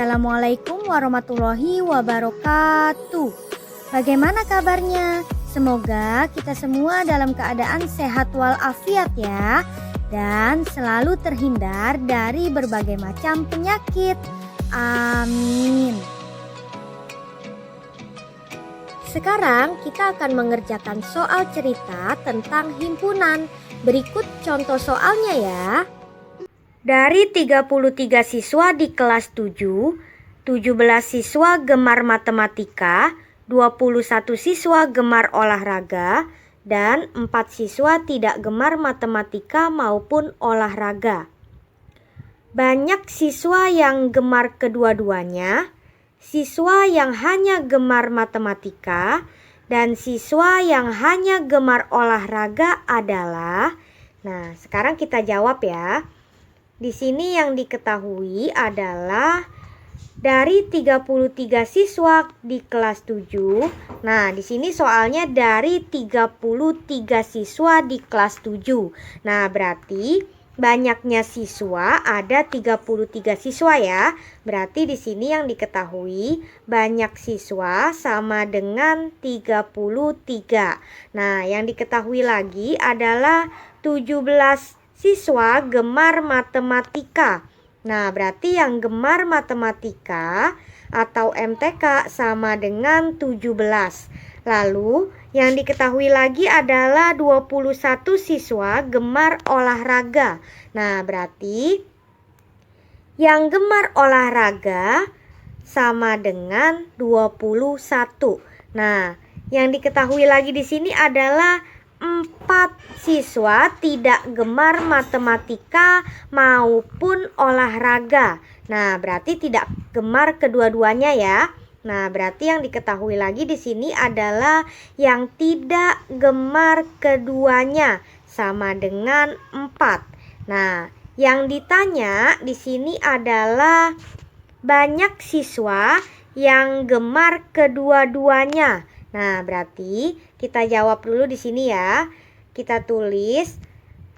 Assalamualaikum warahmatullahi wabarakatuh. Bagaimana kabarnya? Semoga kita semua dalam keadaan sehat walafiat ya, dan selalu terhindar dari berbagai macam penyakit. Amin. Sekarang kita akan mengerjakan soal cerita tentang himpunan. Berikut contoh soalnya ya. Dari 33 siswa di kelas 7, 17 siswa gemar matematika, 21 siswa gemar olahraga, dan 4 siswa tidak gemar matematika maupun olahraga. Banyak siswa yang gemar kedua-duanya, siswa yang hanya gemar matematika, dan siswa yang hanya gemar olahraga adalah... Nah, sekarang kita jawab ya. Di sini yang diketahui adalah dari 33 siswa di kelas 7. Nah, di sini soalnya dari 33 siswa di kelas 7. Nah, berarti banyaknya siswa ada 33 siswa ya. Berarti di sini yang diketahui banyak siswa sama dengan 33. Nah, yang diketahui lagi adalah 17 siswa gemar matematika. Nah, berarti yang gemar matematika atau MTK sama dengan 17. Lalu, yang diketahui lagi adalah 21 siswa gemar olahraga. Nah, berarti yang gemar olahraga sama dengan 21. Nah, yang diketahui lagi di sini adalah 4 siswa tidak gemar matematika maupun olahraga. Nah, berarti tidak gemar kedua-duanya ya. Nah, berarti yang diketahui lagi di sini adalah yang tidak gemar keduanya sama dengan 4. Nah, yang ditanya di sini adalah banyak siswa yang gemar kedua-duanya. Nah, berarti kita jawab dulu di sini ya. Kita tulis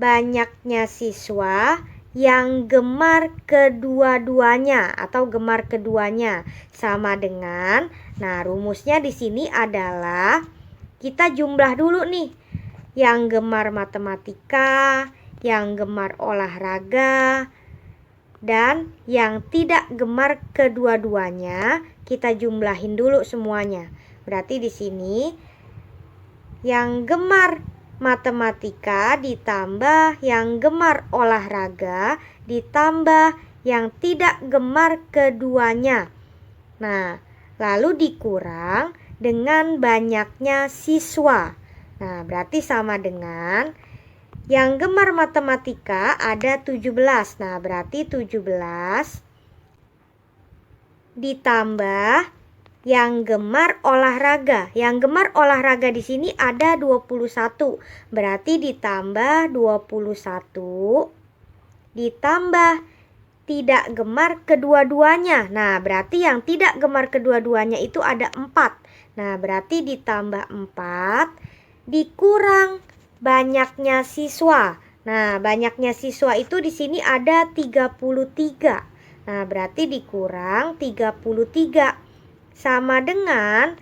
banyaknya siswa yang gemar kedua-duanya atau gemar keduanya sama dengan, nah rumusnya di sini adalah kita jumlah dulu nih. Yang gemar matematika, yang gemar olahraga, dan yang tidak gemar kedua-duanya kita jumlahin dulu semuanya. Berarti di sini yang gemar matematika ditambah yang gemar olahraga ditambah yang tidak gemar keduanya. Nah, lalu dikurang dengan banyaknya siswa. Nah, berarti sama dengan yang gemar matematika ada 17. Nah, berarti 17 ditambah yang gemar olahraga. Yang gemar olahraga di sini ada 21. Berarti ditambah 21 ditambah tidak gemar kedua-duanya. Nah, berarti yang tidak gemar kedua-duanya itu ada 4. Nah, berarti ditambah 4 dikurang banyaknya siswa. Nah, banyaknya siswa itu di sini ada 33. Nah, berarti dikurang 33 sama dengan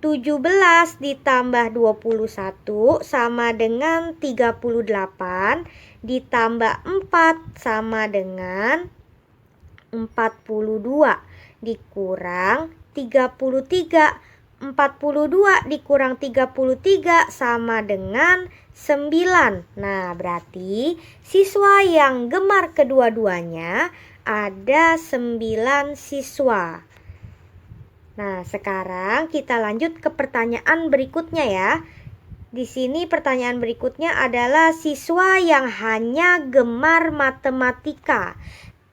17 ditambah 21 sama dengan 38 ditambah 4 sama dengan 42 dikurang 33. 42 dikurang 33 sama dengan 9. Nah, berarti siswa yang gemar kedua-duanya ada 9 siswa. Nah, sekarang kita lanjut ke pertanyaan berikutnya ya. Di sini pertanyaan berikutnya adalah siswa yang hanya gemar matematika.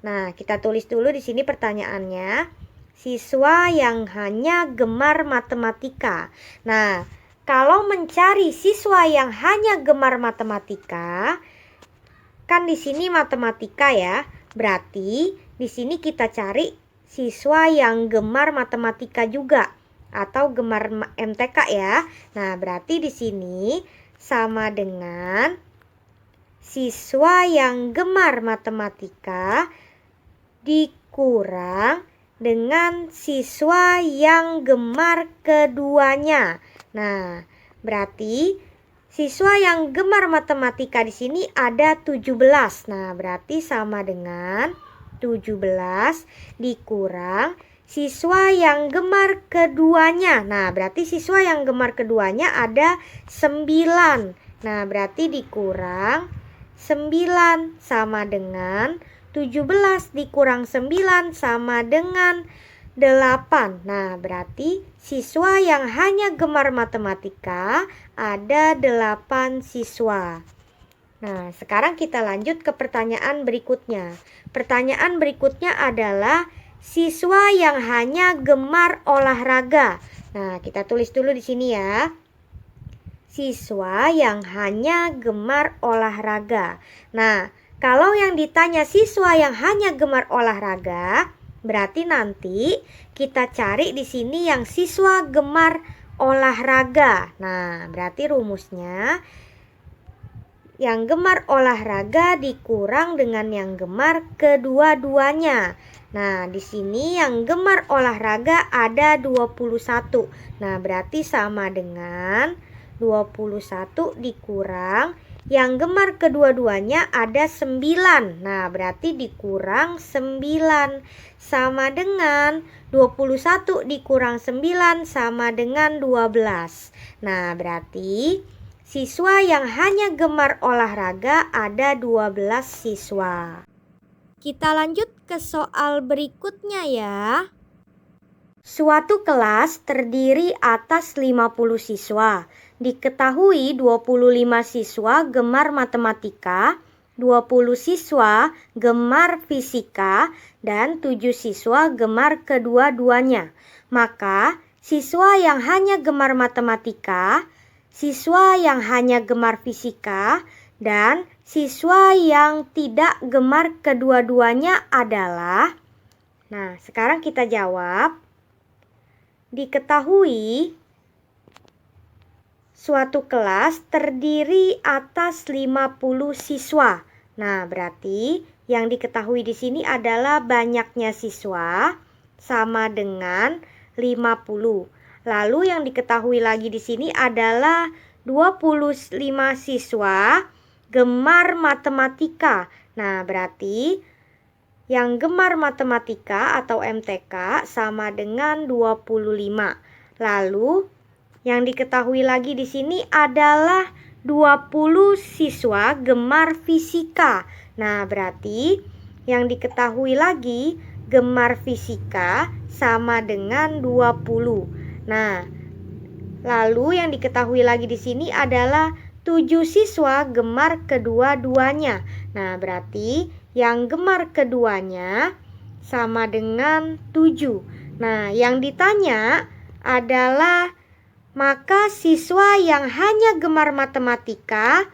Nah, kita tulis dulu di sini pertanyaannya. Siswa yang hanya gemar matematika. Nah, kalau mencari siswa yang hanya gemar matematika, kan di sini matematika ya. Berarti di sini kita cari siswa yang gemar matematika juga atau gemar MTK ya. Nah, berarti di sini sama dengan siswa yang gemar matematika dikurang dengan siswa yang gemar keduanya. Nah, berarti siswa yang gemar matematika di sini ada 17. Nah, berarti sama dengan 17 dikurang siswa yang gemar keduanya. Nah, berarti siswa yang gemar keduanya ada 9. Nah, berarti dikurang 9 sama dengan 17 dikurang 9 sama dengan 8. Nah, berarti siswa yang hanya gemar matematika ada 8 siswa. Nah, sekarang kita lanjut ke pertanyaan berikutnya. Pertanyaan berikutnya adalah siswa yang hanya gemar olahraga. Nah, kita tulis dulu di sini ya. Siswa yang hanya gemar olahraga. Nah, kalau yang ditanya siswa yang hanya gemar olahraga, berarti nanti kita cari di sini yang siswa gemar olahraga. Nah, berarti rumusnya yang gemar olahraga dikurang dengan yang gemar kedua-duanya. Nah, di sini yang gemar olahraga ada 21. Nah, berarti sama dengan 21 dikurang yang gemar kedua-duanya ada 9. Nah, berarti dikurang 9 sama dengan 21 dikurang 9 sama dengan 12. Nah, berarti siswa yang hanya gemar olahraga ada 12 siswa. Kita lanjut ke soal berikutnya ya. Suatu kelas terdiri atas 50 siswa. Diketahui 25 siswa gemar matematika, 20 siswa gemar fisika, dan 7 siswa gemar kedua-duanya. Maka siswa yang hanya gemar matematika, siswa yang hanya gemar fisika, dan siswa yang tidak gemar kedua-duanya adalah. Nah, sekarang kita jawab. Diketahui suatu kelas terdiri atas 50 siswa. Nah, berarti yang diketahui di sini adalah banyaknya siswa sama dengan 50. Lalu yang diketahui lagi di sini adalah 25 siswa gemar matematika. Nah, berarti yang gemar matematika atau MTK sama dengan 25. Lalu yang diketahui lagi di sini adalah 20 siswa gemar fisika. Nah, berarti yang diketahui lagi gemar fisika sama dengan 20. Nah, lalu yang diketahui lagi di sini adalah 7 siswa gemar kedua-duanya. Nah, berarti yang gemar keduanya sama dengan 7. Nah, yang ditanya adalah maka siswa yang hanya gemar matematika,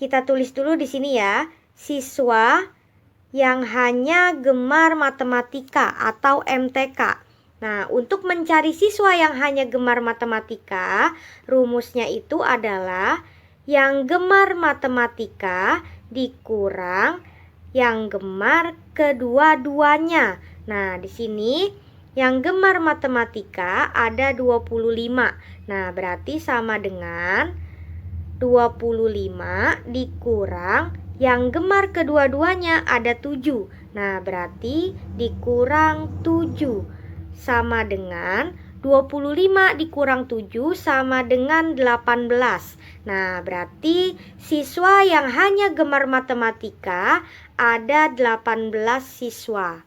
kita tulis dulu di sini ya, siswa yang hanya gemar matematika atau MTK. Nah, untuk mencari siswa yang hanya gemar matematika, rumusnya itu adalah yang gemar matematika dikurang yang gemar kedua-duanya. Nah, di sini yang gemar matematika ada 25. Nah, berarti sama dengan 25 dikurang yang gemar kedua-duanya ada 7. Nah, berarti dikurang 7 sama dengan 25 dikurang 7 sama dengan 18. Nah, berarti siswa yang hanya gemar matematika ada 18 siswa.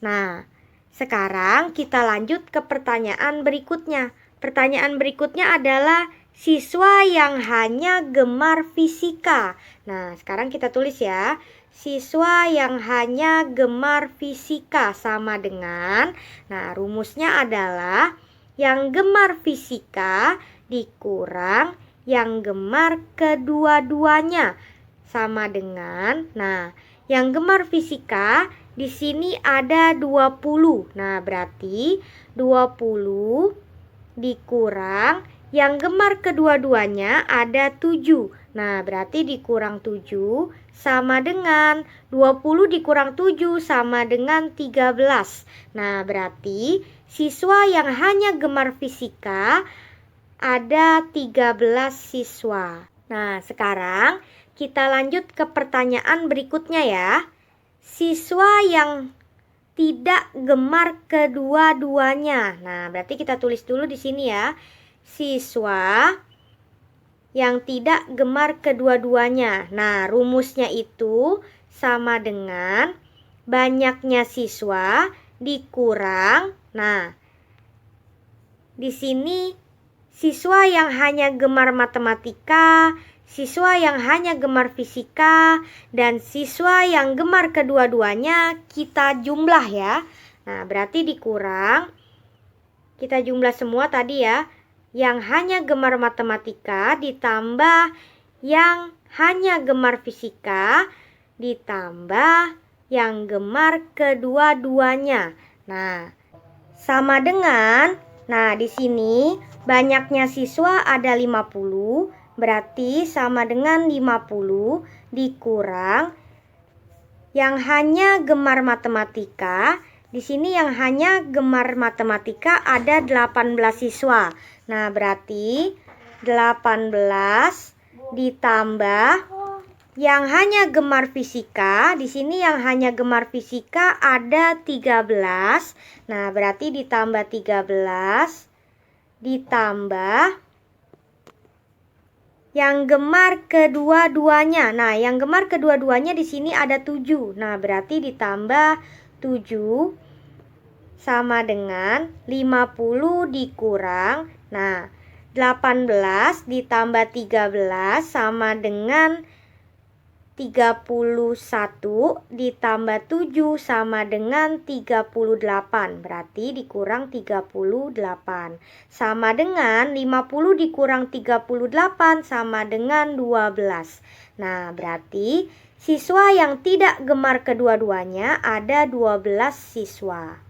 Nah, sekarang kita lanjut ke pertanyaan berikutnya. Pertanyaan berikutnya adalah siswa yang hanya gemar fisika. Nah, sekarang kita tulis ya. Siswa yang hanya gemar fisika sama dengan, nah rumusnya adalah yang gemar fisika dikurang yang gemar kedua-duanya sama dengan, nah yang gemar fisika di sini ada 20. Nah, berarti 20 dikurang yang gemar kedua-duanya ada 7. Nah, berarti dikurang 7 sama dengan 20 dikurang 7 sama dengan 13. Nah, berarti siswa yang hanya gemar fisika ada 13 siswa. Nah, sekarang kita lanjut ke pertanyaan berikutnya ya. Siswa yang tidak gemar kedua-duanya. Nah, berarti kita tulis dulu di sini ya. Siswa yang tidak gemar kedua-duanya. Nah, rumusnya itu sama dengan banyaknya siswa dikurang. Nah, di sini siswa yang hanya gemar matematika, siswa yang hanya gemar fisika, dan siswa yang gemar kedua-duanya kita jumlah ya. Nah, berarti dikurang. Kita jumlah semua tadi ya. Yang hanya gemar matematika ditambah yang hanya gemar fisika ditambah yang gemar kedua-duanya. Nah, sama dengan, nah di sini banyaknya siswa ada 50, berarti sama dengan 50 dikurang yang hanya gemar matematika. Di sini yang hanya gemar matematika ada 18 siswa. Nah, berarti 18 ditambah yang hanya gemar fisika. Di sini yang hanya gemar fisika ada 13. Nah, berarti ditambah 13 ditambah yang gemar kedua-duanya. Nah, yang gemar kedua-duanya di sini ada 7. Nah, berarti ditambah 7 sama dengan 50 dikurang. Nah, 18 ditambah 13 sama dengan 31 ditambah 7 sama dengan 38. Berarti dikurang 38. Sama dengan 50 dikurang 38 sama dengan 12. Nah, berarti siswa yang tidak gemar kedua-duanya ada 12 siswa.